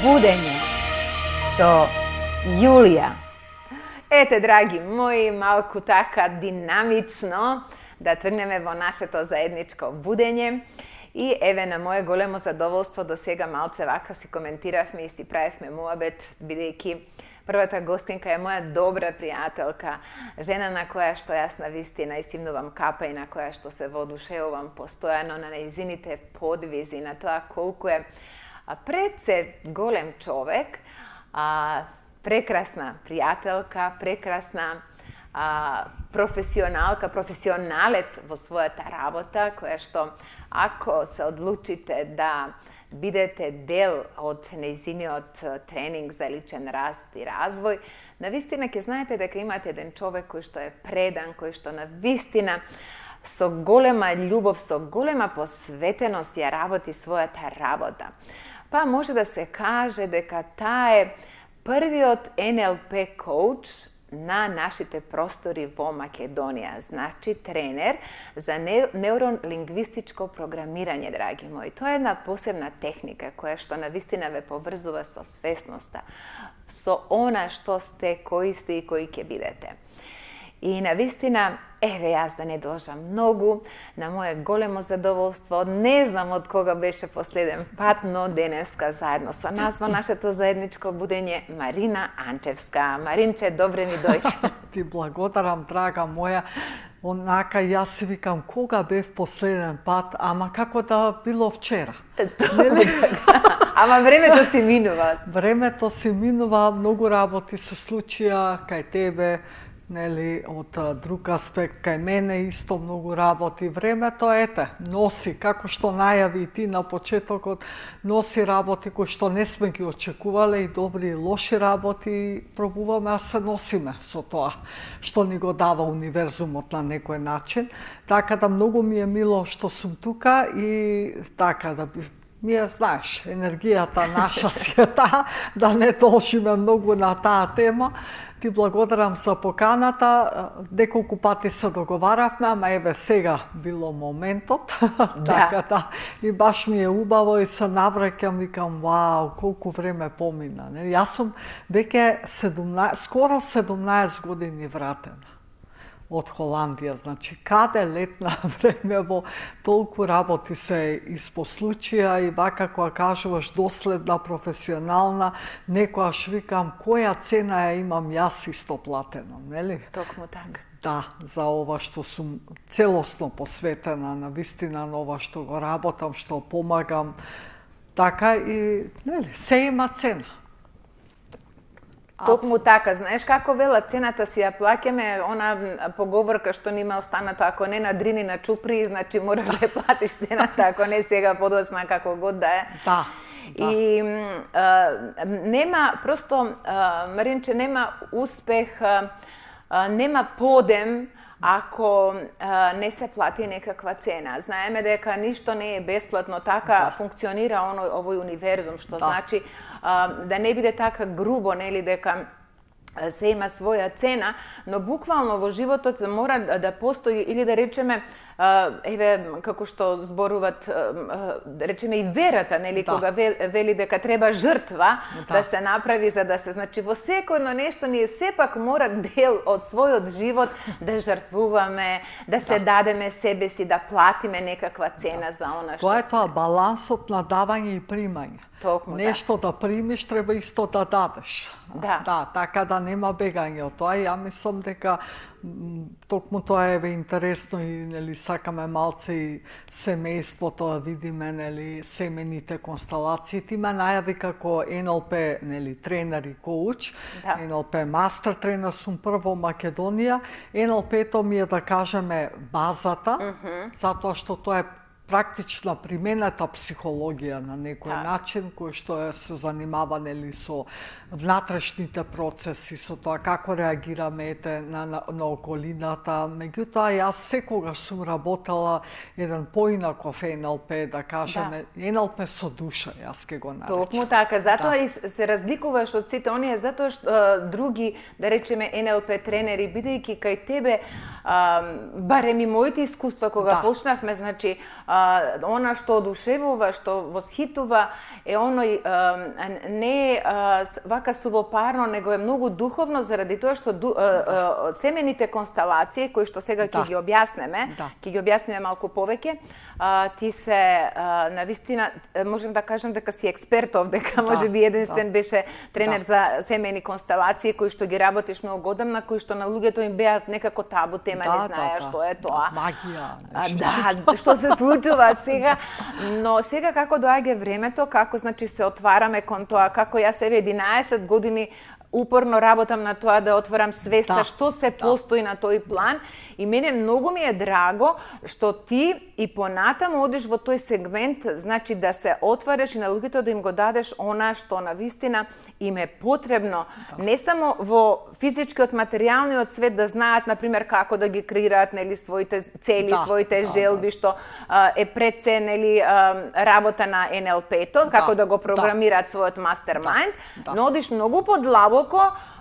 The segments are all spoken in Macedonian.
Budenje со Јулија. Ете, драги мои, малку така динамично да тргнеме во нашето заедничко будење. И еве на моје големо задоволство до сега малце вака си коментиравме и си правевме муабет, бидејќи првата гостинка е моја добра пријателка, жена на која што јас навистина исимнувам капа и на која што се воодушевувам постојано на нејзините подвизи, на тоа колку е пред се голем човек, прекрасна пријателка, прекрасна професионалка, професионалец во својата работа, која што ако се одлучите да бидете дел од нејзиниот тренинг за личен раст и развој, навистина ќе знаете дека имате еден човек кој што е предан, кој што навистина со голема љубов, со голема посветеност ја работи својата работа. Па може да се каже дека таа е првиот НЛП коуч на нашите простори во Македонија, значи тренер за неуролингвистичко програмирање, драги мои. Тоа е една посебна техника која што навистина ве поврзува со свесноста, со она што сте, кои сте и кои ќе бидете. И навистина, еве јас да не должам многу, на моје големо задоволство, не знам од кога беше последен пат, но денеска заедно со нас во нашето заедничко будење Марина Анчевска. Маринче, добре ми дојде. Ти благодарам, драга моја. Онака, јас си викам, кога бев последен пат, ама како да било вчера. Ама времето си минува. Времето си минува, многу работи се случија кај тебе, нели, од друг аспект, кај мене исто многу работи. Времето, ете, носи, како што најави и ти на почетокот, носи работи кои што не сме ги очекувале, и добри и лоши работи, пробуваме да се носиме со тоа што ни го дава универзумот на некој начин. Така да многу ми е мило што сум тука и така да ми е, знаеш, енергијата наша си е таа, да не должиме многу на таа тема. Ти благодарам за поканата, неколку пати се договаравме, ама еве сега било моментот, така да, и баш ми е убаво и се навраќам, викам, вау, колку време помина. Јас сум веќе скоро 17 години вратена од Холандија, значи каде летна време во толку работи се испослучија и вака кога кажуваш доследна, професионална, некојаш викам која цена ја имам јас исто платено, нели? Токму така. Да, за ова што сум целосно посветена на вистина на ова што го работам, што помагам, така и нели, се има цена. Токму така, знаеш како велат, цената си ја плаќаме, она поговорка што нима останато, ако не на дрини на чупри, значи мораш да ја платиш цената, ако не сега подоцна, како год да е. Да. И нема, просто, Маринче, нема успех, нема подем, ако не се плати некаква цена. Знаеме дека ништо не е бесплатно, така функционира овој универзум, што значи да не биде така грубо, нели, дека се има своја цена, но буквално во животот мора да постои, или да речеме, еве, како што зборуват, да речеме и верата, нели, кога вели дека треба жртва да се направи, за да се, значи, во секојно нешто ние сепак мора дел од својот живот да жртвуваме, да се дадеме себе си, да платиме некаква цена за она што тоа е тоа балансот на давање и примање. Токму, нешто да примиш, треба исто да дадеш. Да, така да нема бегање од тоа. Ја мислам дека токму тоа е интересно и нели сакаме малце и семејството да видиме, нели, семените констелации. Ти ме најави како НЛП, нели, тренер и коуч. НЛП мастер тренер сум прво Македонија. НЛП-то ми е, да кажеме, базата, затоа што тоа е практична примената психологија на некој начин, кој што се занимава, нели, со внатрешните процеси, со тоа како реагираме на околината. Меѓутоа, јас секогаш сум работела еден поинаков НЛП, да кажеме, НЛП со душа, јас ке го наречам. Токму така, затоа и се разликуваш од сите оние, затоа што други, да речеме, НЛП тренери, бидејќи кај тебе, барем и моите искуства кога почнавме, значи, она што одушевува, што восхитува е оној не вака сувопарно, него е многу духовно заради тоа што семените констелации кои што сега ќе ги објаснеме, ќе ги објасниме малку повеќе, ти се навистина можем да кажем дека си експерт овдека, можеби единствен беше тренер за семени констелации кои што ги работиш многу година, кои што на луѓето им беа некако табу тема, не знаеа што е тоа. Магија. Што се случува сега, но сега како доаѓа времето, како значи се отвараме кон тоа, како јас еве 11 години упорно работам на тоа да отворам свеста што се постои на тој план и мене многу ми е драго што ти и понатаму одиш во тој сегмент, значи да се отвариш и на луѓето да им го дадеш она што навистина им е потребно, не само во физичкиот материјалниот свет да знаат на пример како да ги креираат нели своите цели, своите желби што е пред се нели работа на НЛП-то, како да го програмираат својот мастермајнд, но одиш многу подлабоко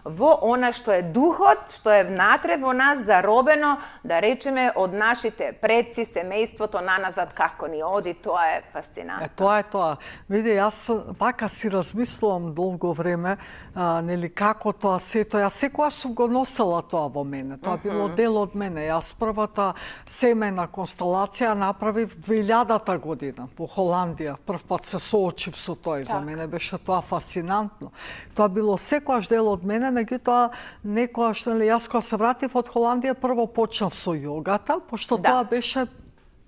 во она што е духот, што е внатре во нас заробено, да речеме, од нашите предци, семејството наназад како ни оди, тоа е фасцинантно. Тоа е тоа. Види, јас вака си размислувам долго време, нели како тоа сето. Јас секогаш сум го носела тоа во мене. Тоа било дел од мене. Јас првата семена констелација направив 2000-та година во Холандија. Прв пат се соочив со тоа и за мене беше тоа фасцинантно. Тоа било секогаш дел од мене, меѓутоа некогаш, нели, јас кога се вратив од Холандија, прво почнав со јогата, пошто тоа беше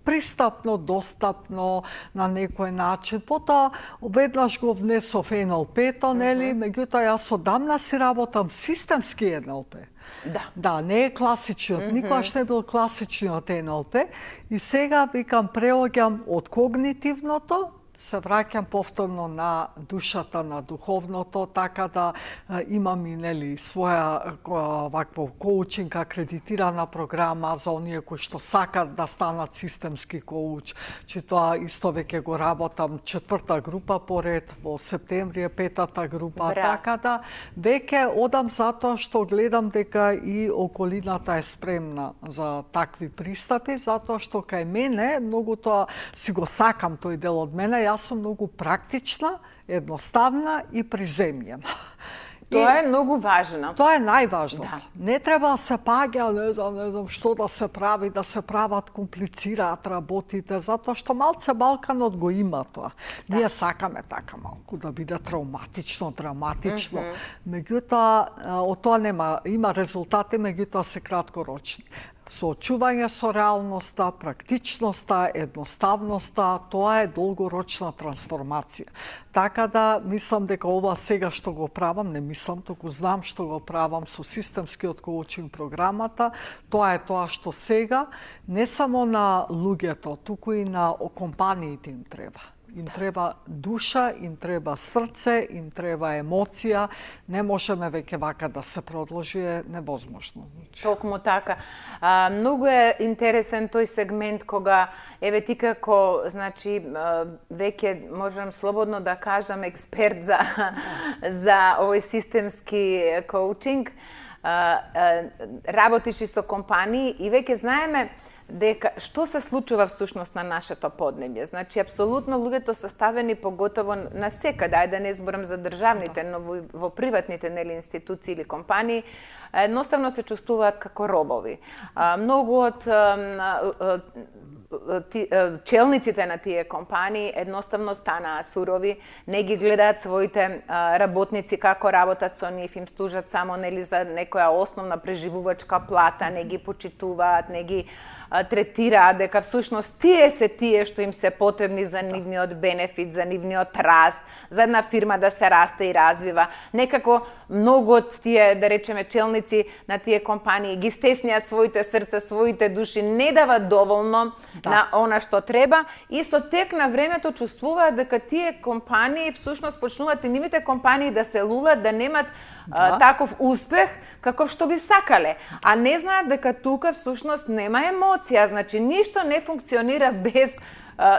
пристапно, достапно на некој начин. Потоа веднаш го внесов НЛП-то, нели, меѓутоа јас одамна си работам системски НЛП. Да, не е класичниот, никогаш не бил класичниот НЛП и сега викам преоѓам од когнитивното, се враќам повторно на душата, на духовното, така да имам и нели своја вакво коучинг акредитирана програма за оние кои што сакат да станат системски коуч, че тоа исто веќе го работам 4-та група поред, во септември е 5-та група, така да веќе одам затоа што гледам дека и околината е спремна за такви пристапи, затоа што кај мене многу тоа си го сакам тој дел од мене. Јас сум многу практична, едноставна и приземјена. Тоа е многу важно. Тоа е најважното. Не треба да се паѓа, не знам што да се прави, да се прават, комплицираат работите, затоа што малце Балканот го има тоа. Ние сакаме така малку да биде травматично, драматично. Меѓутоа, од тоа има резултати, меѓутоа се краткорочни. Соочување со реалноста, практичноста, едноставноста, тоа е долгорочна трансформација. Така да мислам дека ова сега што го правам, не мислам, туку знам што го правам со системскиот коучинг програмата, тоа е тоа што сега не само на луѓето, туку и на компаниите им треба. Им треба душа, им треба срце, им треба емоција. Не можеме веќе вака да се продолжи, е невозможно. Токму така. Многу е интересен тој сегмент кога, еве ти како, значи, веќе можам слободно да кажам експерт за овој системски коучинг, работиш и со компании и веќе знаеме дека што се случува всушност на нашето поднебје. Значи, апсолутно луѓето се ставени поготово на секаде, ајде да не зборам за државните, но во приватните нели институции или компании, едноставно се чувствуваат како робови. Многу од челниците на тие компании едноставно станаа сурови, не ги гледаат своите работници како работат со нив, им служат само нели за некоја основна преживувачка плата, не ги почитуваат, не ги третираат дека всушност тие се тие што им се потребни за нивниот бенефит, за нивниот раст, за една фирма да се расте и развива. Некако многу од тие, да речеме, челници на тие компании ги стеснија своите срца, своите души, не дават доволно на она што треба и со тек на времето чувствуваат дека тие компании всушност почнуваат и нивните компании да се лулат, да немат таков успех каков што би сакале, а не знаат дека тука всушност нема емоција емоција, значи ништо не функционира без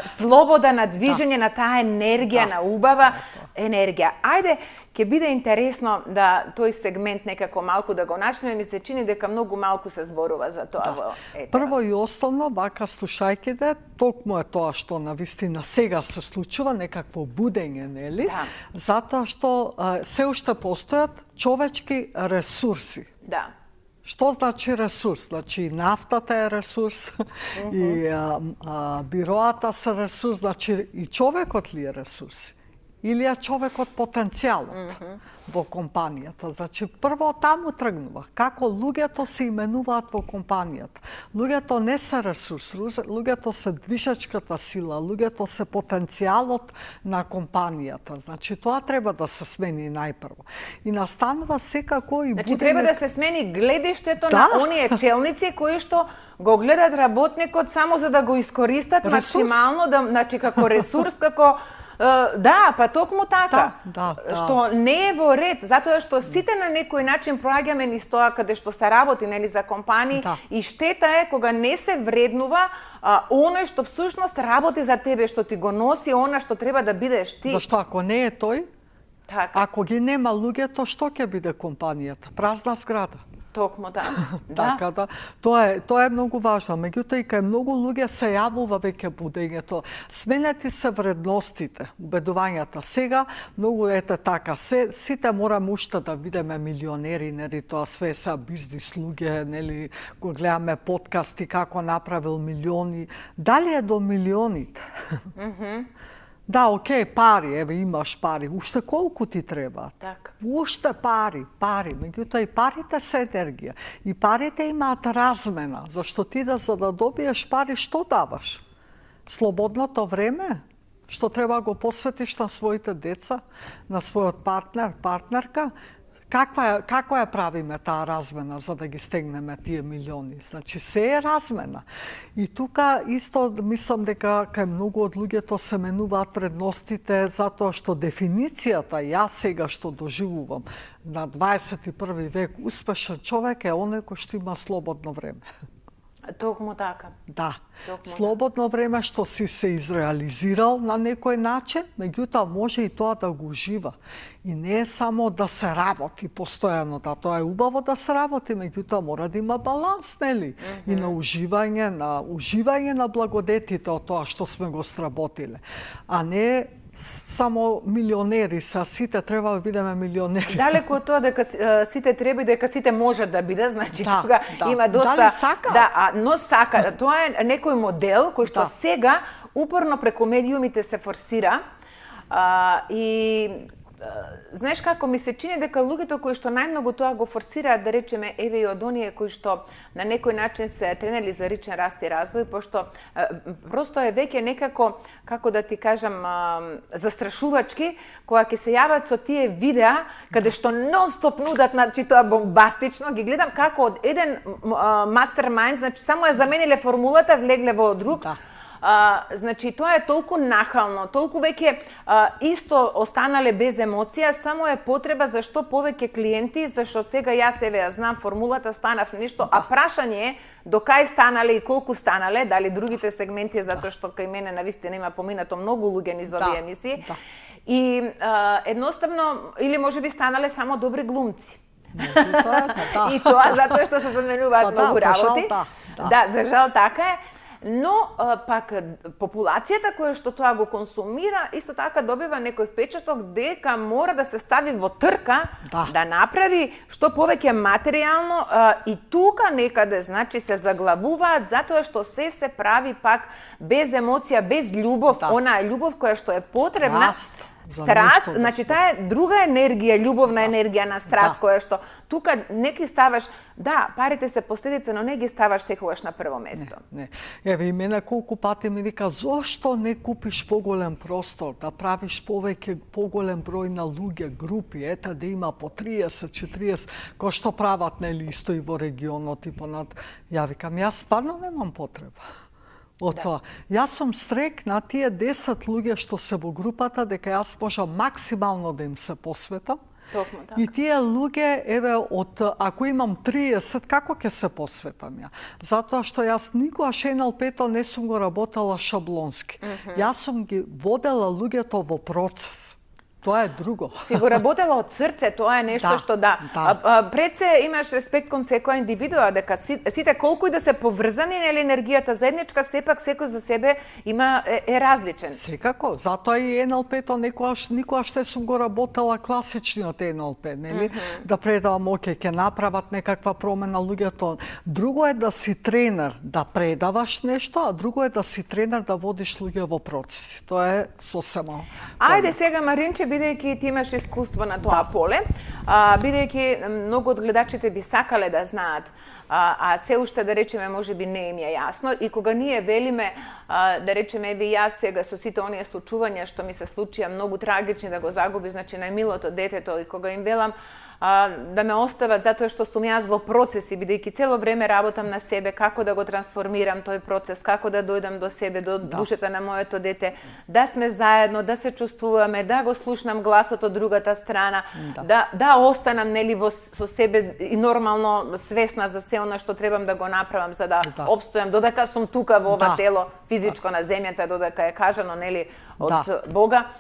слобода на движење на таа енергија, на убава енергија. Ајде, ќе биде интересно да тој сегмент некако малку да го начнеме, ми се чини дека многу малку се зборува за тоа во етера. Прво и основно, вака слушајќите, токму е тоа што навистина сега се случува, некакво будење, нели? Да. Затоа што се уште постојат човечки ресурси. Да. Што значи ресурс? Значи нафтата е ресурс, и бироата се ресурс, значи и човекот ли е ресурс? Или е човекот потенцијалот во компанијата? Значи прво таму тргнува. Како луѓето се именуваат во компанијата? Луѓето не се ресурс, луѓето се движечката сила, луѓето се потенцијалот на компанијата. Значи тоа треба да се смени најпрво. И настанува секако и значи треба да се смени гледиштето на оние челници кои што го гледат работникот само за да го искористат максимално, значи како ресурс, како па токму така. Што не е во ред, затоа што сите на некој начин проаѓаме низ тоа каде што се работи, нели, за компании, и штета е кога не се вреднува оној што всушност работи за тебе, што ти го носи она што треба да бидеш ти. Зашто ако не е тој, ако ги нема луѓето, што ќе биде компанијата? Празна зграда. Токму така да. Тоа е многу важно. Меѓутоа и кај многу луѓе се јавува веќе будењето. Сменети се вредностите, убедувањата. Сега многу ете така, сите мораме уште да видиме милионери, нели, тоа све се бизнис луѓе, нели, го гледаме подкасти како направил милиони. Дали е до милионите? Да, окей, пари, еве имаш пари. Уште колку ти треба? Така. Уште пари. Меѓутоа и парите се енергија. И парите имаат размена. Зашто ти за да добиеш пари, што даваш? Слободното време? Што треба го посветиш на своите деца, на својот партнер, партнерка? Како ја правиме таа размена за да ги стегнеме тие милиони? Значи, се е размена. И тука исто мислам дека кај многу од луѓето се менуваат вредностите, затоа што дефиницијата, јас сега што доживувам на 21 век, успешен човек е оној кој што има слободно време. Токму така. Да. Слободно време што си се изреализирал на некој начин, меѓутоа може и тоа да го ужива. И не е само да се работи постојано, тоа е убаво да се работи, меѓутоа мора да има баланс, нели? И на уживање на благодетите од тоа што сме го сработиле. А не само милионери са, сите треба да бидеме милионери. Далеко од тоа дека сите треба и дека сите може да бидат, значи тога има доста... Дали сака? Но сака. Тоа е некој модел кој што сега упорно преку медиумите се форсира и знаеш како ми се чини дека луѓето кои што најмногу тоа го форсираат, да речеме, еве и од оние кои што на некој начин се тренали за личен раст и развој, пошто просто е веќе некако, како да ти кажам, застрашувачки, кога ќе се јават со тие видеа, каде што нон-стоп нудат, значи тоа бомбастично, ги гледам како од еден мастермајнд, значи само ја замениле формулата, влегле во друг. Значи, тоа е толку нахално, толку веќе исто останале без емоција, само е потреба за што повеќе клиенти, зашто сега јас еве ја знам формулата, станав нешто, а прашање е до кај станале и колку станале, дали другите сегменти, затоа што кај мене навистина има поминато многу луѓе низ овие емисии. И едноставно, или можеби станале само добри глумци. И тоа затоа што се заменуваат многу работи. Да, за жал така е. Но пак популацијата која што тоа го консумира, исто така добива некој впечаток дека мора да се стави во трка, да направи што повеќе материјално, и тука некаде, значи, се заглавуваат затоа што се прави пак без емоција, без љубов, онаа љубов која што е потребна. Страст, значи таа е друга енергија, љубовна енергија на страст, која што тука не ги ставаш, да, парите се последица, но не ги ставаш секогаш на прво место. Не. Еве и мене колку пати ми вика, зошто не купиш поголем простор, да правиш поголем број на луѓе, групи, ете да има по 30-40, кој што прават, нели, исто и во регионот и понад. Ја викам, јас стварно немам потреба. од тоа. Јас сум стрек на тие 10 луѓе што се во групата, дека јас можам максимално да им се посветам. Токму така. И тие луѓе, еве, ако имам 30, како ќе се посветам ја? Затоа што јас никогаш НЛП-то не сум го работела шаблонски. Јас сум ги водела луѓето во процес. Тоа е друго. Си го работела од срце, тоа е нешто што пред се имаш респект кон секоја индивидуа, дека сите колку и да се поврзани, нели енергијата заедничка, сепак секој за себе е различен. Секако, затоа и НЛП-то никогаш не сум го работела класичниот НЛП, нели? Да предавам, ќе направат некаква промена луѓето. Друго е да си тренер, да предаваш нешто, а друго е да си тренер да водиш луѓе во процеси. Тоа е сосема. Ајде сега, Маринче, бидејќи ти имаш искуство на тоа поле, бидејќи многу од гледачите би сакале да знаат, а се уште, да речеме, можеби не им е јасно, и кога ние велиме, да речеме, еве јас сега со сите оние случувања што ми се случија многу трагични, да го загуби, значи најмилото детето, и кога им велам да ме остават затоа што сум јас во процеси, бидејќи цело време работам на себе, како да го трансформирам тој процес, како да дојдам до себе, до душата на моето дете, да сме заедно, да се чувствуваме, да го слушнам гласот од другата страна, да останам, нели, со себе и нормално свесна за се она што требам да го направам за да опстојам, додека сум тука во ова тело физичко на земјата, додека е кажано, нели, од Бога.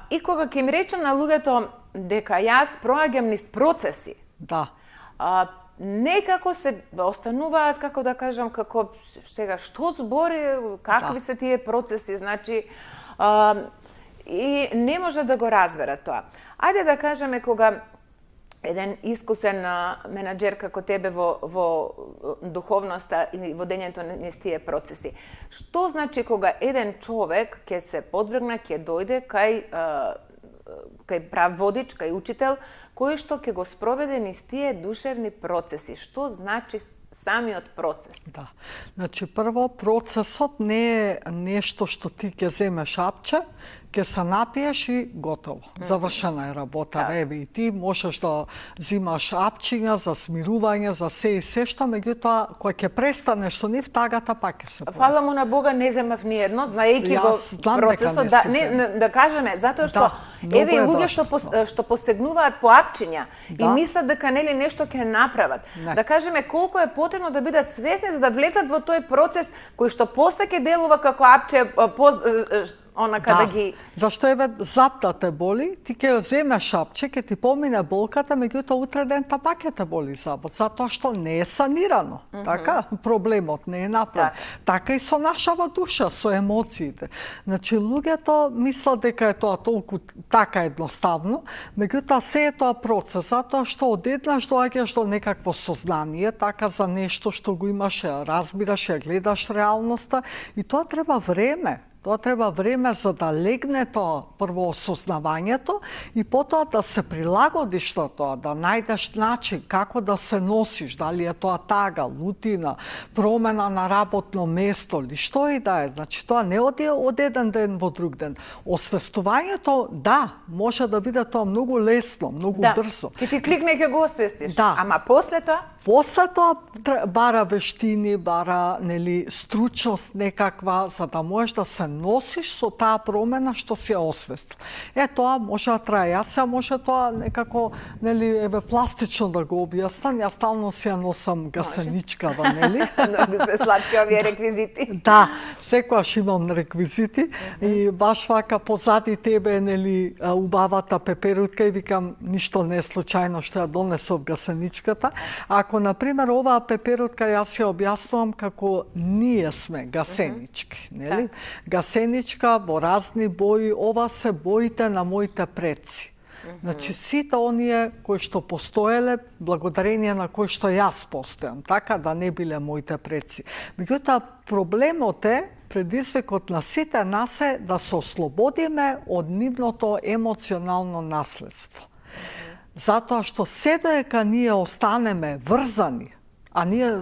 И кога ќе им речам на луѓето дека јас проаѓам низ процеси, некако се остануваат, како да кажам, како сега, што збори, какви се тие процеси, значи, и не може да го разберат тоа. Ајде да кажеме, кога еден искусен менаџер како тебе во духовноста и водењето низ тие процеси. Што значи кога еден човек ќе се подвргне, ќе дојде кај прав водич, кај учител, кој што ќе го спроведе низ тие душевни процеси? Што значи самиот процес? Да. Значи, прво, процесот не е нешто што ти ќе земеш апче, ќе се напиеш и готово. Завршена е работа. Еве, и ти можеш да зимаш апчиња за смирување, за се и се што, меѓутоа, кој ќе престанеш со нив, тагата пак ќе се појави. Фала му на Бога, не земав ни едно, знаејќи го процесот, да кажеме, затоа што еве и луѓе што посегнуваат по апчиња и мислат дека нели нешто ќе направат. Да кажеме колку е потребно да бидат свесни за да влезат во тој процес кој што после ќе делува како апче да ги... Зашто еве запта те боли, ти ќе земеш апче, ќе ти помине болката, меѓутоа утре ден пак ќе те боли забот, затоа што не е санирано. Така, проблемот не е направен. Така и со нашава душа, со емоциите. Значи, луѓето мислат дека е тоа толку така едноставно, меѓутоа се е тоа процес, затоа што одеднаш доаѓаш до некакво сознание, така за нешто што го имаш, ја разбираш, ја гледаш реалноста, и тоа треба време. Тоа треба време за да легне тоа прво осознавањето и потоа да се прилагодиш на тоа, да најдеш начин како да се носиш, дали е тоа тага, лутина, промена на работно место или што и да е. Значи тоа не оди од еден ден во друг ден. Освестувањето, може да биде тоа многу лесно, многу брзо. Ќе ти кликне и ќе го освестиш. Ама после тоа? После тоа бара вештини, бара стручност некаква, за да можеш да се носиш со таа промена што си ја освестил. Тоа може да трае. Јас може тоа некако, еве пластично да го објаснам. Јас стално си ја носам гасеничкава, нели? Многу се сладки овие реквизити. Да, секогаш имам реквизити и баш вака позади тебе убавата пеперутка и викам ништо не е случајно што ја донесов гасеничката. Ако например оваа пеперутка јас ја објаснувам како ние сме гасенички, нели? Гасеничка во разни бои, ова се боите на моите предци. Значи, сите оние кои што постоеле, благодарение на кои што јас постојам, така да не биле моите предци. Меѓутоа, проблемот е, предизвикот на сите нас е да се ослободиме од нивното емоционално наследство. Затоа што се додека ние останеме врзани, а ние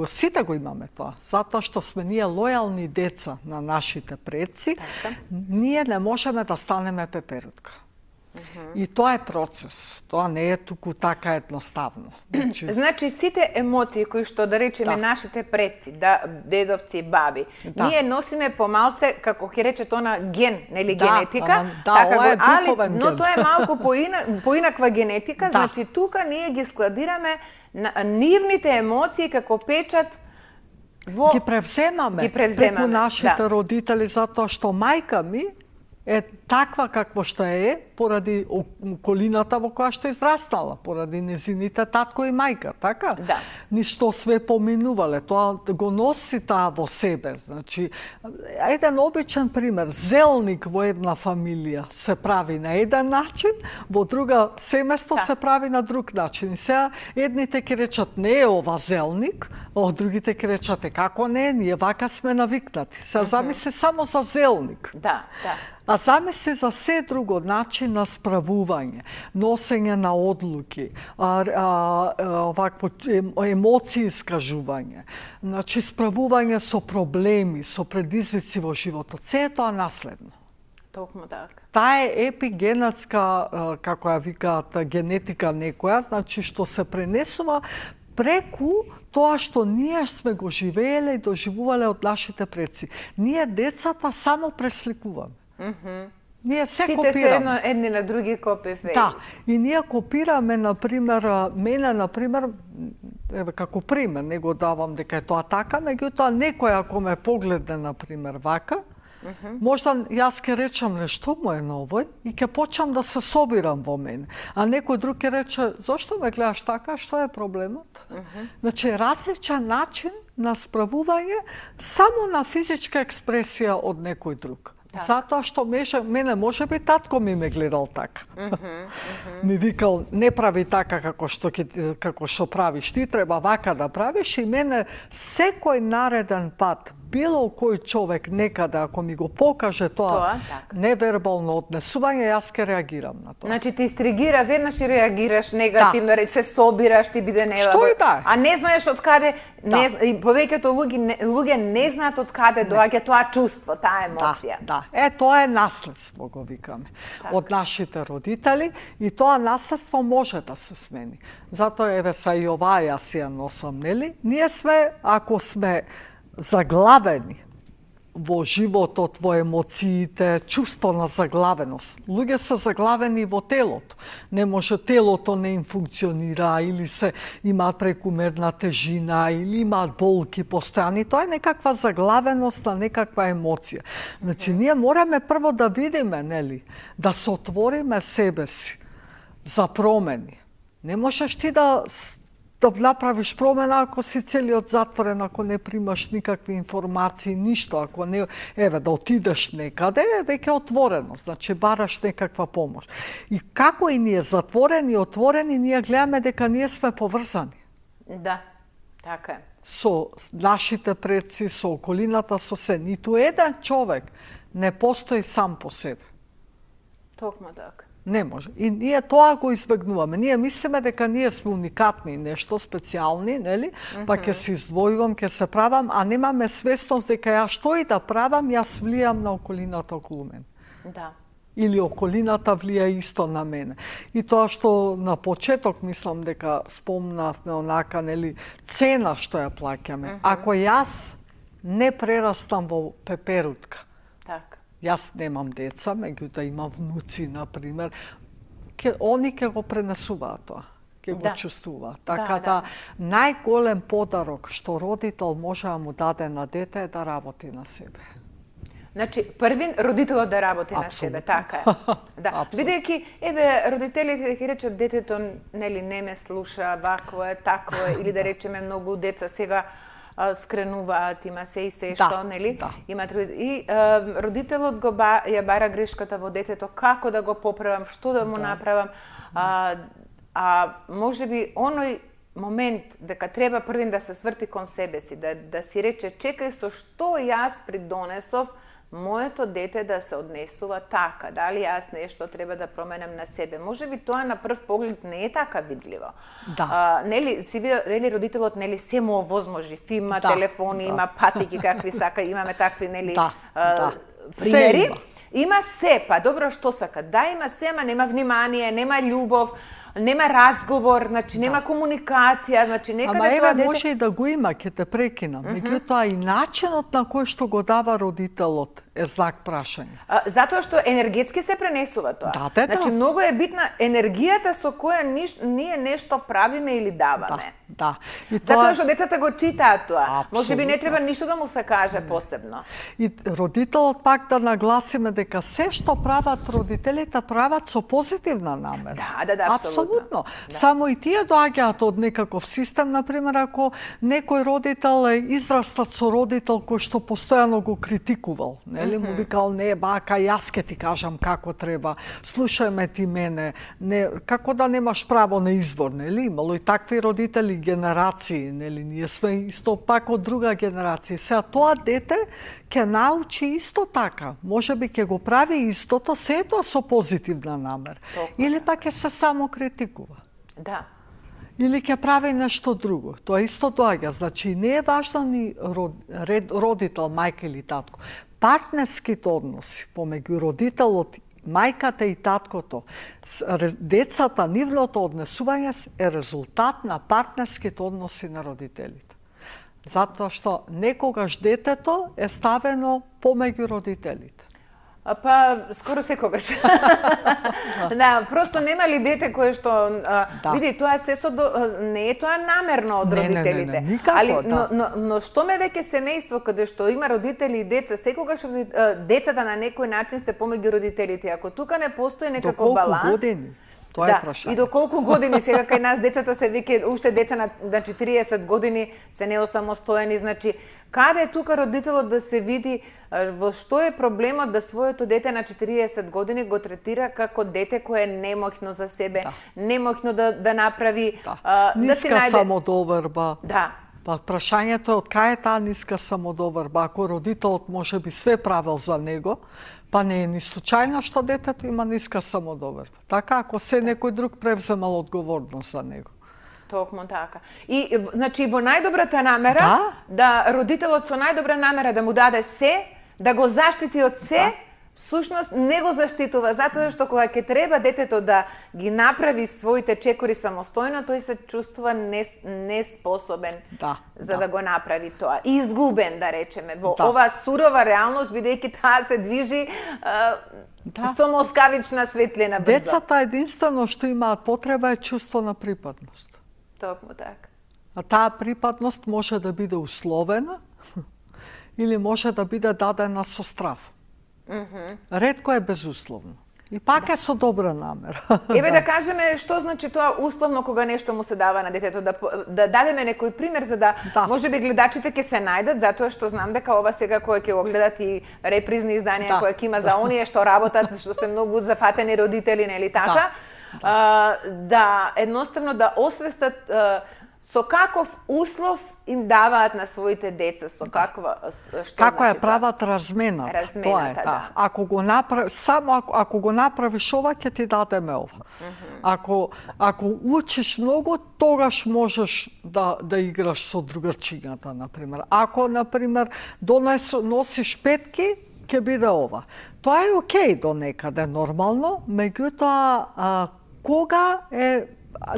сите го имаме тоа, затоа што сме ние лојални деца на нашите предци, ние не можеме да станеме пеперутка. И тоа е процес. Тоа не е туку така едноставно. Значи, сите емоции кои што, да речеме, нашите предци, дедовци и баби, ние носиме помалце, како ќе рече тоа, ген, нели, генетика. Ова е духовен ген. Но тоа е малку поинаква генетика, значи тука ние ги складираме нивните емоции како печат ги превземаме преку нашите родители, затоа што мајка ми е таква какво што е поради околината во која што израстала, поради незините татко и мајка, така? Да. Ништо све поминувале, тоа го носи таа во себе. Значи, еден обичен пример, зелник во една фамилија се прави на еден начин, во друга семејство се прави на друг начин. И сега едните ќе речат не е ова зелник, а другите ќе речат како не, ние вака сме навикнати. Се замисли само за зелник. Да. А замисли за се друго, начин на справување, носење на одлуки, емоции искажување, значи справување со проблеми, со предизвици во животот, се е тоа наследно. Токму така. Таа е епигенетска, како ја викаат, генетика некоја, значи што се пренесува преку тоа што ние сме го живееле и доживувале од нашите предци. Ние децата само пресликуваме. Ние се копираме. Сите се едни на други копи-пейст. Да, и ние копираме, например, мене, например, еве како пример, не го давам дека е тоа така, меѓутоа некој ако ме погледне, например, вака, можда јас ќе речам што му е на овој и ќе почнам да се собирам во мене. А некој друг ќе рече, зошто ме гледаш така, што е проблемот? Значи, различен начин на справување само на физичка експресија од некој друг. Затоа што мене може би татко ми ме гледал така. Ми викал не прави така како што правиш ти, треба вака да правиш, и мене секој нареден пат било кој човек некаде ако ми го покаже тоа невербално однесување, јас ќе реагирам на тоа. Значи ти истригира, веднаш и реагираш негативно, се собираш, ти биде нелабо. Што и да. А не знаеш од каде, повеќето луѓе не знаат од каде доаѓа тоа чувство, таа емоција. Да. Тоа е наследство, го викаме, од нашите родители, и тоа наследство може да се смени. Затоа еве са и оваа јас ја носам, нели? Ние сме, ако сме заглавени во животот, во емоциите, чувство на заглавеност. Луѓе се заглавени во телото. Не може телото не им функционира, или се имаат прекумерна тежина, или имаат болки постојани. Тоа е некаква заглавеност на некаква емоција. Значи, ние мораме прво да видиме, нели, да се отвориме себе си за промени. Не можеш ти да направиш промена ако си целиот затворен, ако не примаш никакви информации, ништо, ако не, еве, да отидеш некаде, веќе отворено, значи бараш некаква помош. И како и ние затворени и отворени, ние гледаме дека ние сме поврзани. Да, така е. Со нашите предци, со околината, со се. Ниту еден човек не постои сам по себе. Токму така. Не може. И ние тоа го избегнуваме. Ние мислиме дека ние сме уникатни, нешто специјални, нели? Па ќе се издвојувам, ќе се правам, а немаме свесност дека ја што и да правам, јас влијам на околината околу мене. Да. Или околината влија исто на мене. И тоа што на почеток мислам дека спомнавме онака, нели, цена што ја плаќаме. Ако јас не прерастам во пеперутка, така. Јас немам деца, меѓутоа имам внуци, например, они ќе го пренесуваат тоа, ќе го чувствуваат. Така да, најголем подарок што родител може да му даде на дете е да работи на себе. Значи, првин родителот да работи на себе, така е. Да. Бидејќи, еве, родителите ќе речат детето, нели, не ме слуша, вакво е, такво е, или да речеме многу деца сега скренуваат, има се и се што, нели? И родителот ја бара грешката во детето, како да го поправам, што да му направам. Може би оној момент дека треба првин да се сврти кон себе си, да си рече, чекај, со што јас придонесов моето дете да се однесува така, дали јас нешто треба да променам на себе. Може би тоа на прв поглед не е така видливо. Нели, родителот, нели, се му овозможи, има телефони, има патики какви сака, имаме такви, нели, примери. Има се, па добро, што сака? Да, има се, ама нема внимание, нема љубов, нема разговор, значи нема комуникација, значи некаде ама тоа еве може и да го има, ќе те прекинам. Меѓутоа и начинот на кој што го дава родителот е знак прашање. Затоа што енергетски се пренесува тоа. Да. Значи многу е битна енергијата со која ние нешто правиме или даваме. Да. И затоа што децата го читаат тоа. Апсолутно. Може би не треба ништо да му се каже посебно. И родителот пак да нагласиме дека се што прават родителите прават со позитивна намера. Да, апсолутно. Да. Само и тие доаѓаат од некаков систем, например, ако некој родител е израстат со родител кој што постојано го критикувал, нели му викал не бака, јас ке ти кажам како треба, слушај ме ти мене, не како да немаш право на избор, нели? Имало и такви родители генерации, нели? Ние сме исто пак од друга генерација. Сега тоа дете ќе научи исто така, можеби ќе го прави истото, се тоа со позитивна намера. Или пак ќе се само критикува. Да. Или ќе прави нешто друго. Тоа исто доаѓа. Значи, не е важно ни родител, мајка или татко. Партнерските односи помеѓу родителот, мајката и таткото, децата, нивното однесување е резултат на партнерските односи на родителите. Затоа што некогаш детето е ставено помеѓу родителите. Па, скоро секогаш. Да, просто нема ли дете кое што види тоа се не е тоа намерно од родителите. Не, никако, но што ме веќе семејство каде што има родители и деца, секогаш децата на некој начин се помеѓу родителите. Ако тука не постои некаков баланс, години? Тоа е прашање. И до колку години сега кај нас децата се веќе уште деца на 40 години се неосамостоени, значи каде е тука родителот да се види во што е проблемот да своето дете на 40 години го третира како дете кое е немоќно за себе, немоќно да направи да си најде самодоверба. Да. Па прашањето е од кај е таа ниска самодоверба, ако родителот можеби све правил за него, па не е ни случајно што детето има ниска самодоверба. Така, ако се некој друг превземал одговорност за него. Токму така. И, значи, во најдобрата намера, да родителот со најдобра намера да му даде се, да го заштити од се, всушност не го заштитува, затоа што кога ќе треба детето да ги направи своите чекори самостојно, тој се чувствува неспособен за да го направи тоа. И изгубен, да речеме, во оваа сурова реалност, бидејќи таа се движи со москавична светлина брзо. Децата единствено што имаат потреба е чувство на припадност. Токму така. А таа припадност може да биде условена или може да биде дадена со страв. Ретко е безусловно. И пак е со добра намера. Еве да кажеме што значи тоа условно кога нешто му се дава на детето, да дадеме некој пример за да можеби гледачите ќе се најдат, затоа што знам дека ова сега кој ќе го гледат и репризни изданија кои ќе има за оние што работат, што се многу зафатени родители, нели така? Да едноставно да освестат со каков услов им даваат на своите деца, со каква што како значи ја прават размената. Тоа е, да. Ако го направиш само ако го направиш ова ќе ти дадеме ова. Ако учиш многу, тогаш можеш да играш со другарчињата, на пример. Ако на пример носиш петки, ќе биде ова. Тоа е окей до некаде нормално, меѓутоа кога е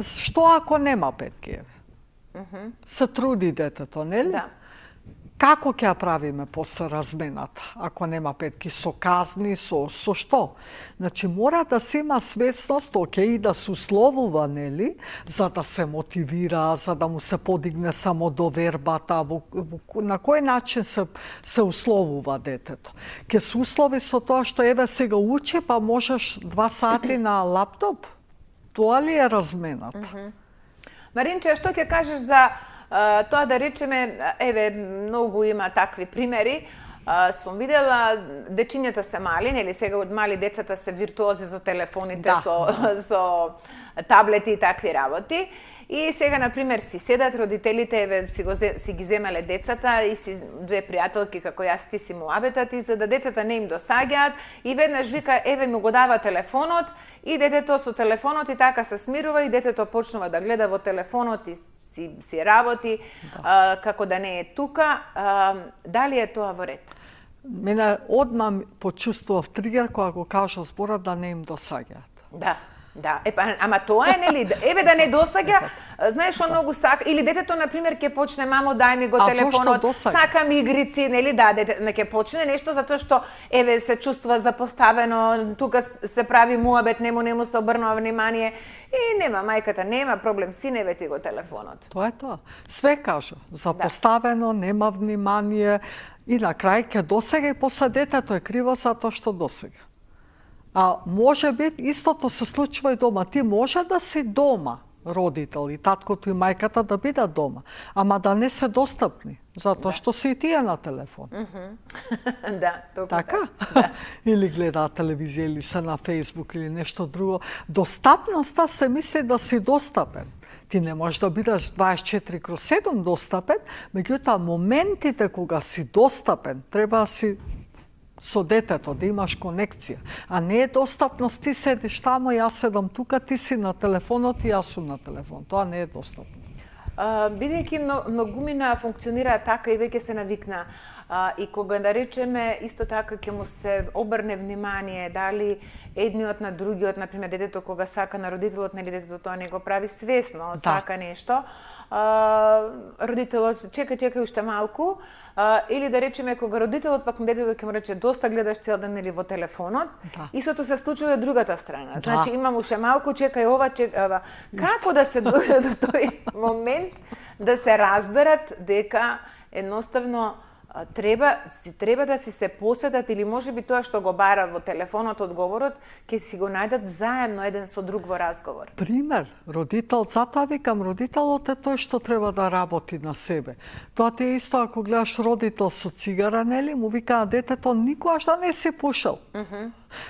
што ако нема петки? Се труди детето, нели? Да. Како ќе ја правиме после размената, ако нема петки? Со казни, со што? Значи, мора да се има свесност, окей, да се условува, нели? За да се мотивира, за да му се подигне самодовербата, на кој начин се условува детето? Ке се услови со тоа што еве сега учи, па можеш 2 сати на лаптоп? Тоа ли е размената? Маринче, што ќе кажеш за тоа да речеме, еве, многу има такви примери, сум видела, дечињата се мали, нели сега од мали децата се виртуози за телефоните, со таблети и такви работи. И сега, например, си седат родителите, еве, си ги земале децата и си две пријателки како јас ти си муабетат и за да децата не им досаѓаат и веднаш вика, еве му го дава телефонот и детето со телефонот и така се смирува и детето почнува да гледа во телефонот и си работи, како да не е тука. Дали е тоа во ред? Мене одма почувствував тригер кога го кажа зборот да не им досаѓаат. Да. Да, ама тоа е, нели, еве да не досаѓа, знаеш што многу сака, или детето, например, ќе почне, мамо, дај ми го телефонот, сакам игрици, нели, да, детето ќе почне нешто, затоа што, еве, се чувствува запоставено, тука се прави муабет, нему се обрнува внимание, и нема, мајката, нема проблем, сине, еве ти го телефонот. Тоа е тоа. Све кажа, запоставено, нема внимание, и на крај ќе досега и после детето е криво затоа што досега. А може би истото се случува и дома. Ти може да си дома, родител, и таткото и мајката да бидат дома, ама да не се достапни, затоа што се и тие на телефон. Да, толку така. Да. Или гледаат телевизија, или се на Фейсбук, или нешто друго. Достапноста се мисли да си достапен. Ти не можеш да бидеш 24/7 достапен, меѓутоа моментите кога си достапен, треба да си со детето, да имаш конекција. А не е достапност, ти седиш тамо, јас седам тука, ти си на телефонот и јас сум на телефон. Тоа не е достапно. Бидејќи многумина функционира така и веќе се навикна, и кога да речеме исто така ќе му се обрне внимание дали едниот на другиот, например детето кога сака на родителот, нели детето тоа не го прави свесно, сака нешто, родителот чекај уште малку, или да речеме кога родителот пак на детето ќе му рече доста гледаш цел ден или во телефонот, истото се случува од другата страна. Значи имам уште малку, чекај ова, како да се дојде до тој момент да се разберат дека едноставно треба да си се посветат, или можеби тоа што го бара во телефонот одговорот, ќе си го најдат заедно еден со друг во разговор. Пример, родител, затоа викам, родителот е тој што треба да работи на себе. Тоа ти е исто ако гледаш родител со цигара, нели, му вика на детето никогаш да не си пушел.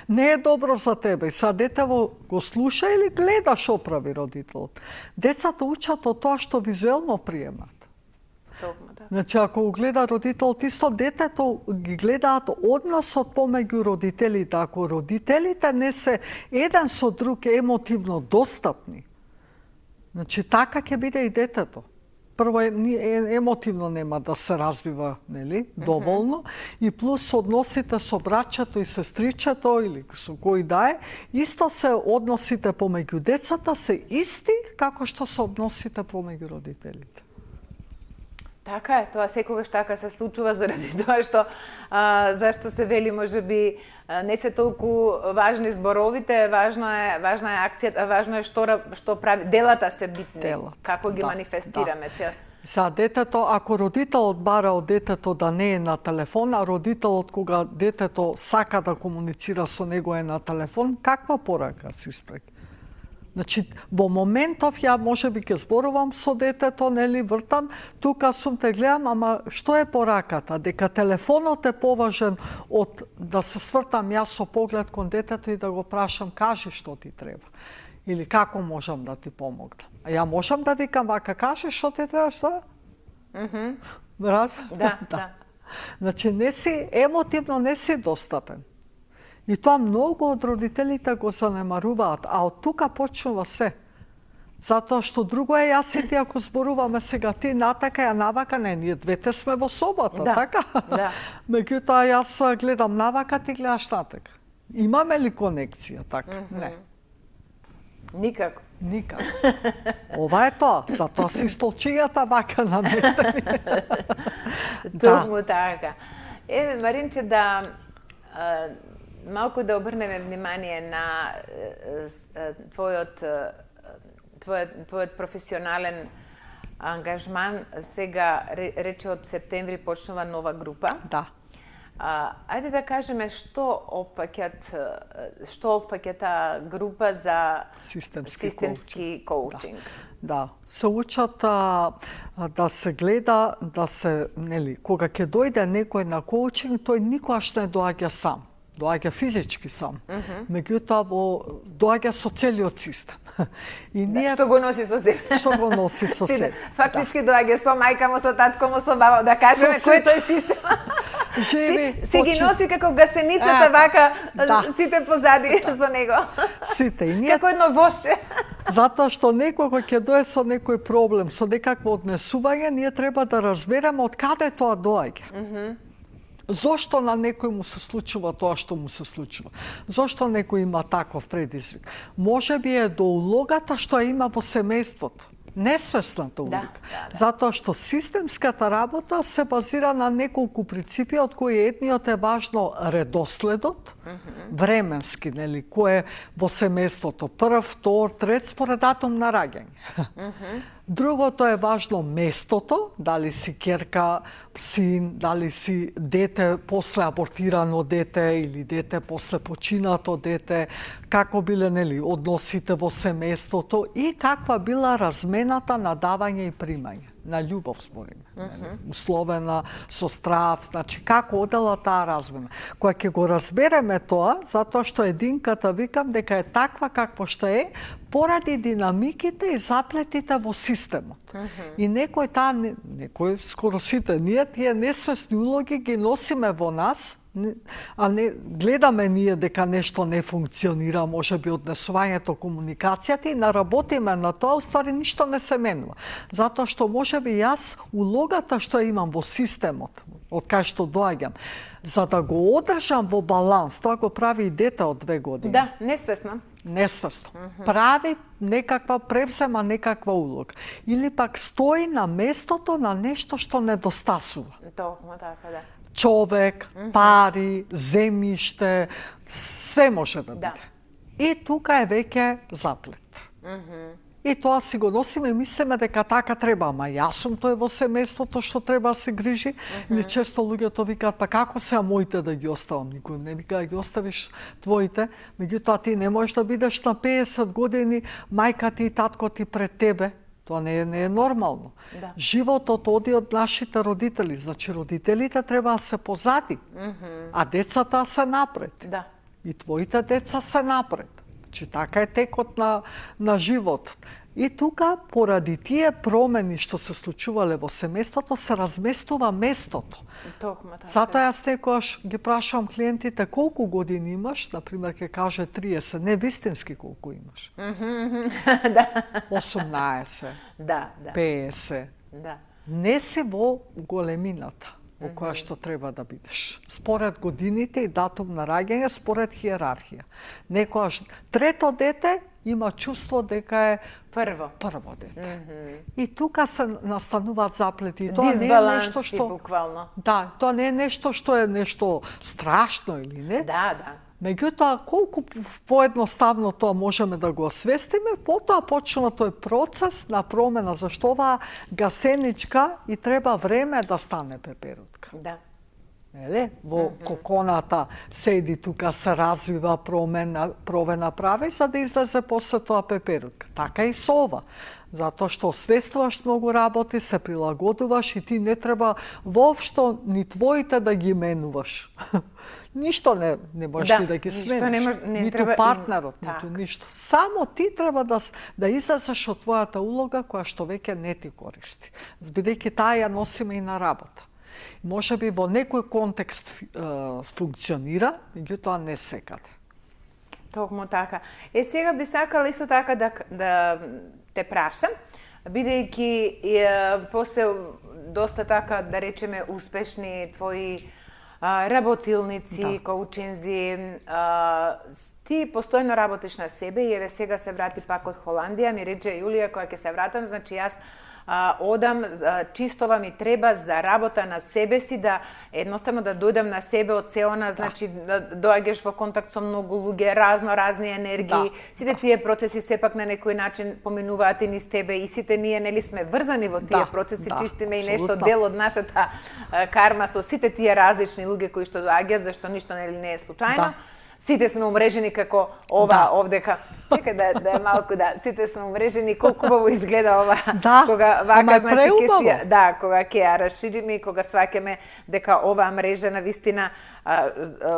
Не е добро за тебе. И са детево го слуша или гледа што прави родителот. Децата учат од тоа што визуелно приемат. Значи, ако го гледа родителот, исто детето ги гледаат односот помеѓу родителите. Ако родителите не се еден со друг емотивно достапни, значи така ќе биде и детето. Прво емотивно нема да се развива, нели, доволно, и плюс односите со браќето и сестричето или со кој да е, исто се односите помеѓу децата се исти како што се односите помеѓу родителите. Така е, тоа секогаш така се случува заради тоа што зашто се вели можеби не се толку важни зборовите, важна е акцијата, важно е што прави, делата се битни, како ги манифестираме. За детето, ако родителот бара од детето да не е на телефон, а родителот кога детето сака да комуницира со него е на телефон, каква порака си испреќа? Значи, во моментов ја можеби ќе зборувам со детето, нели, вртам, тука сум те гледам, ама што е пораката? Дека телефонот е поважен од да се свртам јас со поглед кон детето и да го прашам, кажи што ти треба. Или како можам да ти помогнам. А ја можам да викам вака, кажи што ти треба, што? Да. Значи, не си, емотивно не си достапен. И тоа многу од родителите го занемаруваат, а од тука почнува се. Затоа што друго е, јас и ти ако зборуваме сега, ти натака, ја навака, не, ние двете сме во собата, така? Да. Меѓутоа, јас гледам навака, ти гледаш натака. Имаме ли конекција, така? Не. Никако. Ова е тоа, затоа си столчињата вака наместени. Токму така. Маринче, да малку да обрнеме внимание на твојот професионален ангажман. Сега рече од септември почнува нова група. Да. Ајде да кажеме што опфаќа таа група за системски коучинг. Да, се учат да се гледа, да се, нели, кога ќе дојде некој на коучинг, тој никогаш не доаѓа сам. Доаѓа физички сам. Меѓутоа доаѓа со целиот систем. И ние што го носи со себе. Фактички доаѓа со мајка му, со татко му, со баба, да кажеме кој е тој систем. Си ги носи како гасеницата вака, сите позади со него. Сите. И ние како едно вошче. Затоа што некој кој ќе дое со некој проблем, со некакво однесување, ние треба да разбереме од каде тоа доаѓа. Зошто на некој му се случува тоа што му се случува? Зошто некој има таков предизвик? Можеби е до улогата што има во семејството. Несвесната улога. Затоа што системската работа се базира на неколку принципи, од кои едниот е важно редоследот, временски, нели, кој е во семејството, прв, втор, трет, според датум на раѓање. Другото е важно местото, дали си ќерка, син, дали си дете после абортирано дете или дете после починато дете, како биле, нели, односите во семејството и каква била размената на давање и примање. На љубов збориме, условена со страв, значи како одела таа размена. Кога ќе го разбереме тоа, затоа што единката викам дека е таква какво што е, поради динамиките и заплетите во системот. И некој скоро сите ние тие несвесни улоги ги носиме во нас, а не гледаме ние дека нешто не функционира, можеби однесувањето, комуникацијата и наработиме на тоа, уствари ништо не се менува. Затоа што можеби јас улогата што имам во системот, од кај што доаѓам, за да го одржам во баланс, тоа го прави и дете од 2 години. Да, несвесно. Несвесно. Прави некаква, превзема некаква улога. Или пак стои на местото на нешто што недостасува. Токму така, да. Човек, пари, земјиште, све може да биде. И тука е веќе заплет. И тоа си го носиме и мислиме дека така треба, ама јас сум тој во семејството што треба да се грижи. Или често луѓето викаат, па како се моите да ги оставам? Никој не вика да ги оставиш твоите, меѓутоа ти не можеш да бидеш на 50 години мајка ти и татко ти пред тебе. Тоа не е нормално. Да. Животот оди од нашите родители, значи родителите треба да се позади, а децата се напред. Да. И твоите деца се напред. Значи така е текот на животот. И тука, поради тие промени што се случувале во семејството, се разместува местото. Токму така. Затоа јас некогаш ги прашувам клиентите колку години имаш, например ќе каже 30, не вистински колку имаш. Да. 18, да. 50. Да. Не си во големината во која што треба да бидеш. Според годините и датум на раѓање, според хиерархија. Некојаш трето дете има чувство дека е прво дете. И тука се настануваат заплети. Тоа не е нешто што буквално. Да, тоа не е нешто што е нешто страшно или не. Да. Меѓутоа, колку поедноставно тоа можеме да го освестиме, потоа почнува тој процес на промена, зашто оваа гасеничка и треба време да стане пеперутка. Да. Нели? Во коконата седи тука, се развива провена прави, за да излезе после тоа пеперутка. Така и со ова. Затоа што освестуваш многу работи, се прилагодуваш и ти не треба воопшто ни твоите да ги менуваш. Ништо не можеш ти да ги смениш. Ниту партнерот, ниту ништо. Само ти треба да излезеш од твојата улога која што веќе не ти користи. Бидејќи таа ја носиме и на работа. Можеби во некој контекст функционира, меѓутоа не секаде. Токму така. Сега би сакала исто така да те прашам, бидејќи после доста така, да речеме, успешни твои работилници, коучинзи, ти постојно работиш на себе и еве сега се врати пак од Холандија, ми рече Јулија, кога ќе се вратам, значи јас одам, чистова ми треба за работа на себе си, да едноставно да дојдам на себе од сеона, значи да доаѓаш во контакт со многу луѓе, разни енергии, сите тие процеси сепак на некој начин поминуваат и низ тебе и сите ние нели сме врзани во тие процеси, чистиме и нешто дел од нашата карма со сите тие различни луѓе кои што доаѓаат, зашто ништо нели не е случајно. Сите сме умрежени како ова овдека. Чекај да е малку, сите сме умрежени, колку убаво изгледа ова. Кога вака, значи кога ќе ја расшириме и кога сваќаме дека оваа мрежа навистина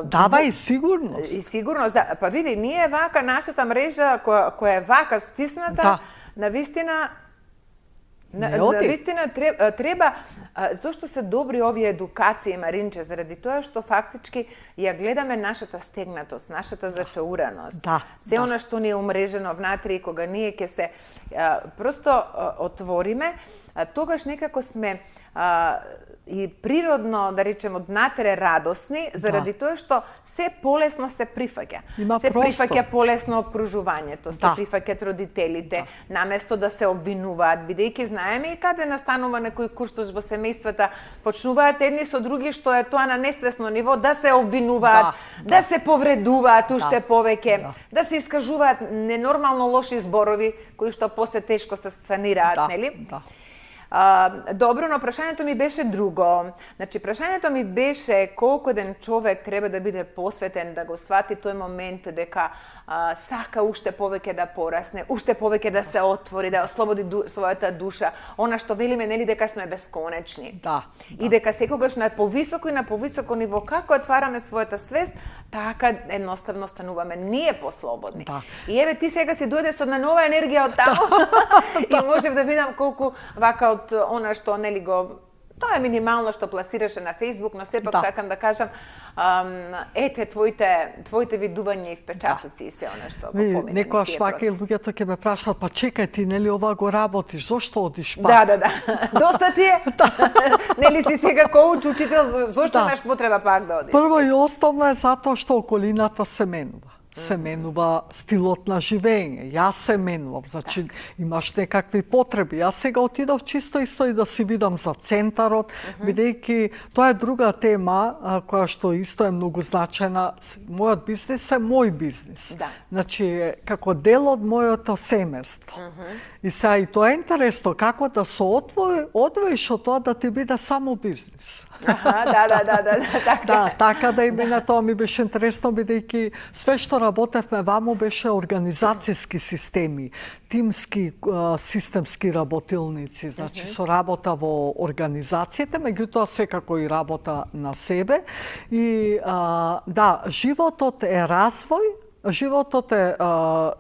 дава и сигурност. И сигурност, да. Па види, ние вака нашата мрежа која е вака стисната, навистина навистина треба, зашто се добри овие едукации, Маринче, заради тоа што фактички ја гледаме нашата стегнатост, нашата зачаураност. Се она што ни е умрежено внатре и кога ние ќе се просто отвориме, тогаш некако сме и природно, да речем, однатере радосни, заради тоа што се полесно се прифаќа. Се прифаќа полесно опружувањето, се прифаќаат родителите, наместо да се обвинуваат, бидејќи знаеме и каде настанува некој курсус во семејствата, почнуваат едни со други, што е тоа на несвесно ниво, да се обвинуваат, да се повредуваат уште повеќе, да се искажуваат ненормално лоши зборови, кои што после тешко се санираат, нели? Добро, но прашањето ми беше друго. Значи, прашањето ми беше колку еден човек треба да биде посветен, да го свати тој момент дека сака уште повеќе да порасне, уште повеќе да се отвори, да ослободи својата душа. Она што велиме, нели, дека сме бесконечни. И дека секогаш на повисоко и на повисоко ниво, како отвараме својата свест, така едноставно стануваме ние послободни. И еве ти сега си дојде со една нова енергија од таму и можев да видам колку вака од она што нели го тоа е минимално што пласираше на Facebook, но сепак сакам да кажам ете твоите видувања и впечатоци и се она што го поминам. Некојаш вака луѓето ќе ме прашаат, па чекај ти, нели ова го работиш, зошто одиш пак? Да. Доста ти е. Нели си сега коуч, учител, зошто имаш потреба пак да одиш? Прво и основно е затоа што околината се менува. Се менува стилот на живење. Јас се менувам, значи имаш некакви потреби. Јас сега отидов чисто исто и да си видам за центарот, бидејќи тоа е друга тема која што исто е многу значајна. Мојот бизнис е мој бизнис. Значи, како дел од моето семејство. И сега и тоа е интересно, како да се одвоиш од тоа да ти биде само бизнис. Така да имена тоа ми беше интересно, бидејќи све што работевме ваму беше организацијски системи, тимски системски работилници, значи со работа во организацијите, меѓутоа секако и работа на себе. И животот е развој,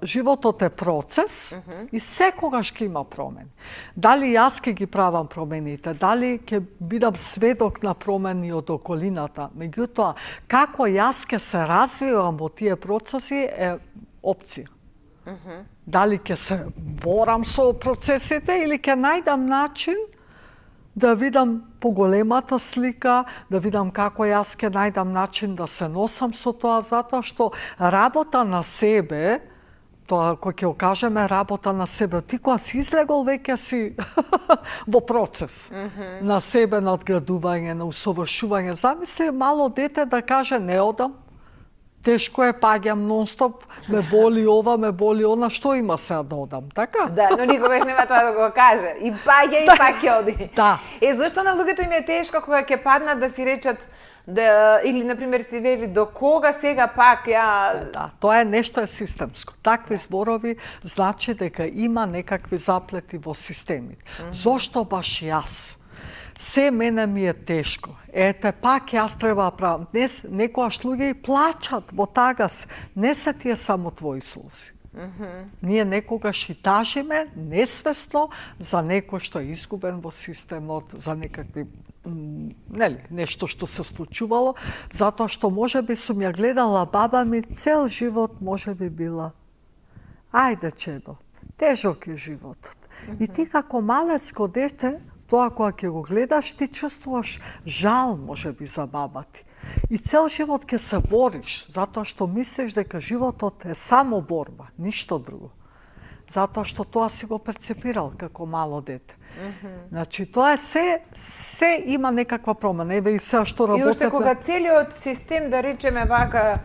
животот е процес и секогаш ќе има промени. Дали јас ќе ги правам промените, дали ќе бидам сведок на промени од околината, меѓутоа како јас ќе се развивам во тие процеси е опција. Дали ќе се борам со процесите или ќе најдам начин да видам поголемата слика, да видам како јас ќе најдам начин да се носам со тоа, затоа што работа на себе, тоа кој ќе кажеме работа на себе, ти кога си излегол веќе си во процес на себе надградување, на усовршување. Замисли мало дете да каже не одам, тешко е, паѓам нонстоп, ме боли ова, ме боли она, што има сега да одам, така? Да, но никогаш нема тоа да го каже. И паѓа и пак ќе оди. Зашто на луѓето им е тешко кога ќе паднат да си речат или, например, си вели до кога сега пак ја... Тоа е нешто системско. Такви зборови значи дека има некакви заплети во системите. Зошто баш јас? Се мене ми е тешко. Ете, пак јас треба да правам. Днес некојаш луѓе и плачат во тагас. Не се тие само твои слози. Ние некогаш и тажиме несвесно за некој што е изгубен во системот, за некакви нешто што се случувало, затоа што можеби сум ја гледала баба ми цел живот, можеби била ајде чедо, тежок е животот. И ти како малецко дете, тоа кога ќе го гледаш, ти чувствуваш жал можеби за баба ти. И цел живот ќе се бориш, затоа што мислиш дека животот е само борба, ништо друго. Затоа што тоа си го перцепирал како мало дете. Значи, тоа е се има некаква промена. Еве и сега што работите... И уште кога целиот систем, да речеме вака,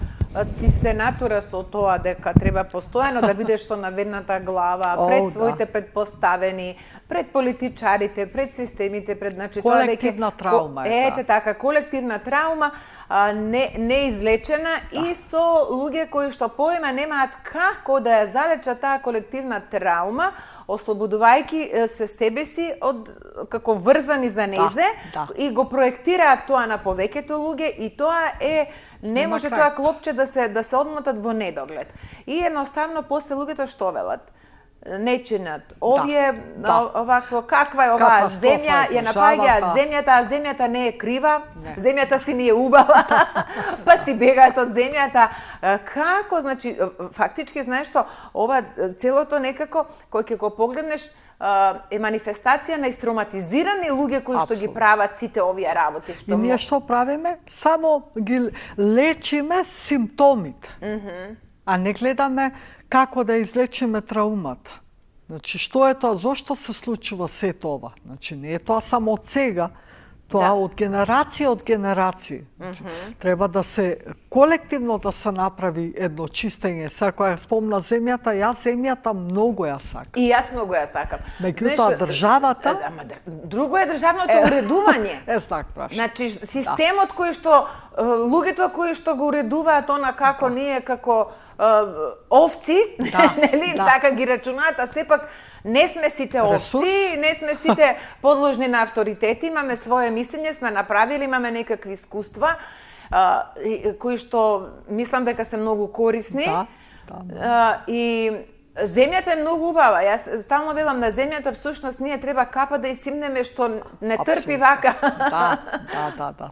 ти се натура со тоа дека треба постојано да бидеш со наведната глава, пред своите предпоставени, пред политичарите, пред системите, пред колективна травма е таа. Така, колективна травма неизлечена и со луѓе кои што поима немаат како да ја залечат таа колективна травма, ослободувајќи се себе си од како врзани за незе и го проектираат тоа на повеќето луѓе и тоа е не може тоа клопче да се одмотат во недоглед. И едноставно после луѓето што велат? нечинат. Овие, овакво, каква е оваа земја, ја напаѓаат земјата, а земјата не е крива, земјата си не е убава, па си бегаат од земјата. Како, значи, фактички, знаеш што, ова целото некако, кој ќе го погледнеш, е манифестација на истроматизирани луѓе кои што ги прават сите овие работи. И ние што правиме? Само ги лечиме симптомите, а не гледаме како да излечиме траумата. Значи, што е тоа? Зошто се случува се тоа? Значи, не е тоа само од сега, тоа од генерација од генерација. Треба да се колективно да се направи едно чистење. Сега кога спомна земјата, јас земјата многу ја сакам. И јас многу ја сакам. Меѓутоа државата, друго е државното уредување. Так прашам. Значи системот кој што луѓето кои што го уредуваат она како ние како овци, нели, така ги рачунаат, а сепак не сме сите овци, не сме сите подложни на авторитети, имаме свое мислење, сме направили, имаме некакви искуства, кои што мислам дека се многу корисни. И земјата е многу убава. Јас стално велам, на земјата всушност ние треба капа да исимнеме што не трпи вака.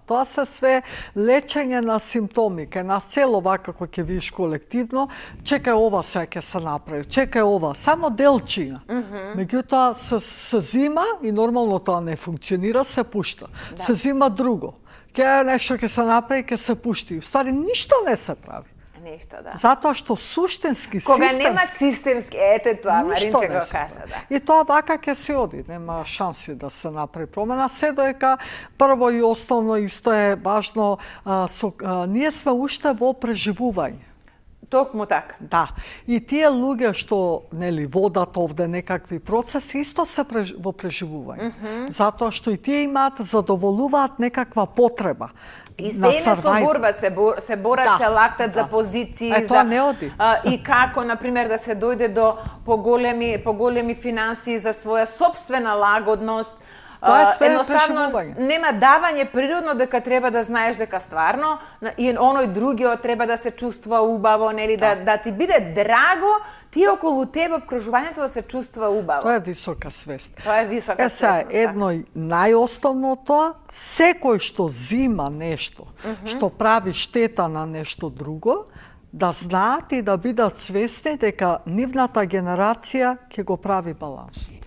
Тоа се све лечење на симптоми. Кај нас цело вака кој ќе видиш колективно, чекај ова сега ќе се направи, чекај ова, само делчина. Меѓутоа се зима и нормално тоа не функционира, се пушта. Се зима друго. Ќе нешто ќе се направи, ќе се пушти. Ствари ништо не се прави. Нешто, Затоа што суштински, кога нема системски, ете тоа, Маринче го кажа, И тоа вака ќе се оди, нема шанси да се направи промена, се доека прво и основно исто е важно, ние сме уште во преживување. Токму така. И тие луѓе што нели водат овде некакви процеси исто се во преживување. Затоа што и тие имаат, задоволуваат некаква потреба. И се име со борба, се борат, се лактат за позиции, тоа не оди. И како, например, да се дојде до поголеми финансии за своја собствена лагодност. Тоа е све едноставно нема давање природно дека треба да знаеш дека стварно и оној другиот треба да се чувствува убаво, нели, да ти биде драго, ти околу тебе обкружувањето да се чувствува убаво. Тоа е висока свест. Тоа е висока свест. Едно најосновното, секој што зима нешто, што прави штета на нешто друго, да знаат и да бидат свесни дека нивната генерација ќе го прави балансот.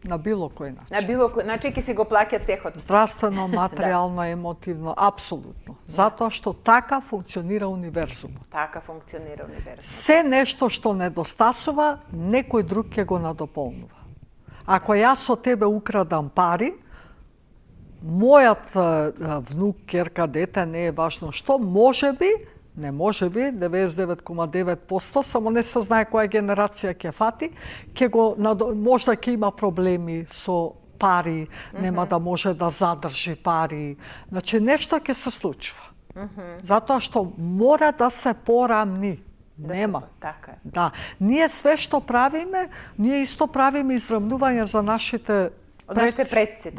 На било кој начин. На било кој, значи ќе си го плаќа цехот. Здравствено, материјално, емотивно, апсолутно. Затоа што така функционира универзумот. Така функционира универзумот. Се нешто што недостасува, некој друг ќе го надополнува. Ако јас со тебе украдам пари, мојот внук, керка, дете, не е важно што, не може би, 99,9%, само не се знае која генерација ќе фати, можда ќе има проблеми со пари, нема да може да задржи пари. Значи, нешто ќе се случува. Затоа што мора да се порамни. Нема. Така е. Ние све што правиме, ние исто правиме израмнување за нашите од нашите предци,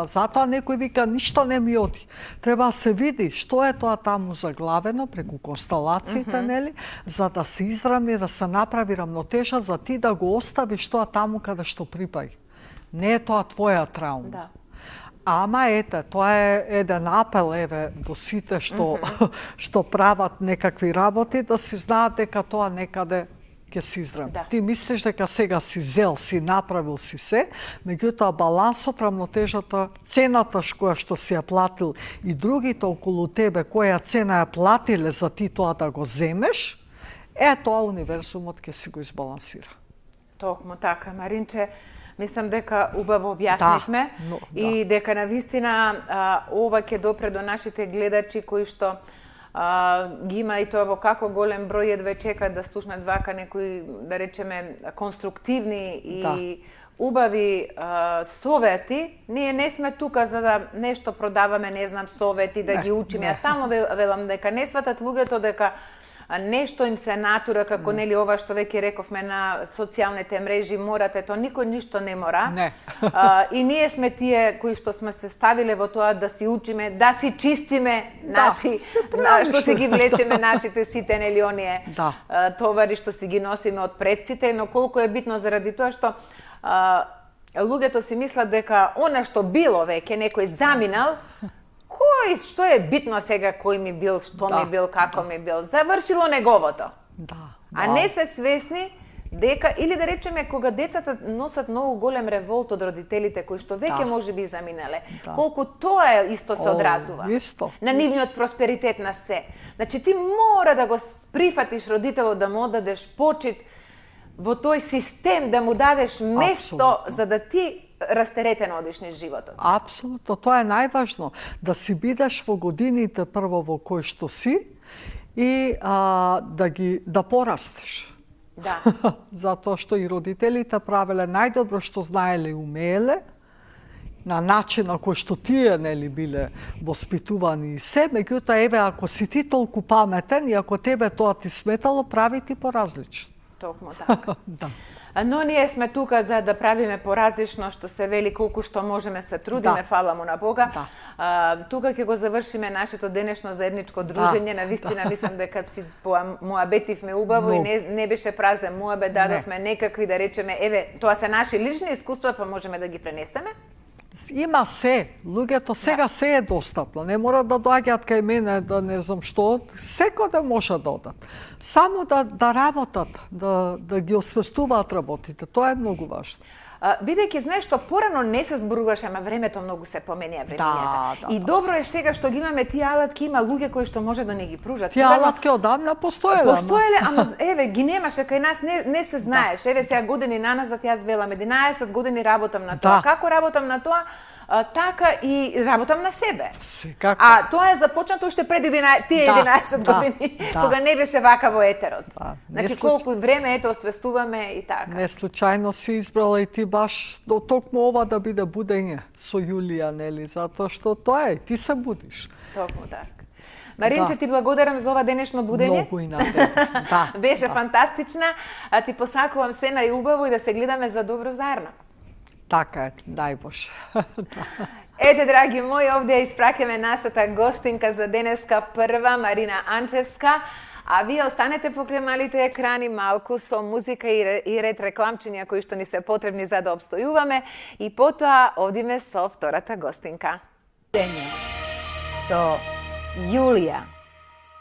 затоа некој вика ништо не ми оди. Треба да се види што е тоа таму заглавено преку констелациите, нели, за да се израмни, да се направи рамнотежа, за ти да го оставиш тоа таму каде што припаѓа. Не е тоа твоја траума. Ама ете, тоа е еден апел до сите што прават некакви работи, да си знаат дека тоа некаде ќе се издрами. Ти мислиш дека сега си зел, си направил си се, меѓутоа балансот, рамнотежата, цената која што си ја платил и другите околу тебе која цена ја платиле за ти тоа да го земеш, тоа универзумот ќе си го избалансира. Токму така, Маринче. Мислам дека убаво објаснивме и дека навистина ова ќе допре до нашите гледачи кои што ги има и тоа во како голем број едве чекаат да слушнат вака некои, да речеме, конструктивни и убави совети. Ние не сме тука за да нешто продаваме, не знам, совети, да ги учиме. Јас стално велам дека не сватат луѓето дека нешто им се натура, како нели ова што веќе рековме на социјалните мрежи, морате тоа, никој ништо не мора. Не. И ние сме тие кои што сме се ставиле во тоа да си учиме, да си чистиме наши, што си ги влечеме нашите сите, нели, оние товари што си ги носиме од предците, но колку е битно заради тоа што луѓето си мислат дека она што било веќе, некој заминал, што е битно сега кој ми бил, што ми бил, како ми бил, завршило неговото. А не се свесни дека, или да речеме, кога децата носат многу голем револт од родителите кои што веќе може би заминале, колку тоа исто се одразува на нивниот просперитет на се. Значи ти мора да го прифатиш родителот, да му одадеш почит во тој систем, да му дадеш место за да ти растеретен одиш низ животот. Апсолутно, тоа е најважно. Да си бидеш во годините прво во кој што си и да порастеш. Да. Затоа што и родителите правеле најдобро што знаеле и умееле, на начин на кој што тие нели биле воспитувани и се, меѓутоа еве ако си ти толку паметен и ако тебе тоа ти сметало, прави ти поразлично. Токму така. Но ние сме тука за да правиме поразлично, што се вели, колку што можеме се трудиме, фала му на Бога. Тука ќе го завршиме нашето денешно заедничко дружење. Навистина мислам дека си муабетивме убаво и не беше празен муабет, дадовме некакви, да речеме, еве, тоа се наши лични искуства, па можеме да ги пренесеме. Има се, луѓето сега се е достапно, не мора да доаѓаат кај мене да не знам што, секој да може да одат. Само да работат, да ги освестуваат работите, тоа е многу важно. Бидејќи знаеш што порано не се зборуваше, ама времето многу се поменија времењата. И добро е сега што ги имаме тие алатки, има луѓе кои што може да не ги пружат. Тие алатки одамна постоеле. Постоеле, ама еве ги немаше кај нас, не се знаеш. Еве сега години наназад јас велам 11 години работам на тоа. Како работам на тоа? Така и работам на себе. А тоа е започнато уште пред тие 11 години, кога не беше вака во етерот. Значи колку време освестуваме и така. Не случајно си избрала и ти баш токму ова да биде будење со Јулија, нели, затоа што тоа е, ти се будиш. Токму така. Маринче, ти благодарам за ова денешно будење. Многу и на Беше фантастична. Ти посакувам се најубаво и да се гледаме за добро заедно. Така е, дај Боже. Ете, драги мои, овде ја испраќаме нашата гостинка за денеска прва, Марина Анчевска. А вие останете покрај малите екрани малку со музика и ред рекламчиња кои што ни се потребни за да обстојуваме. И потоа одиме со втората гостинка. Со Јулија.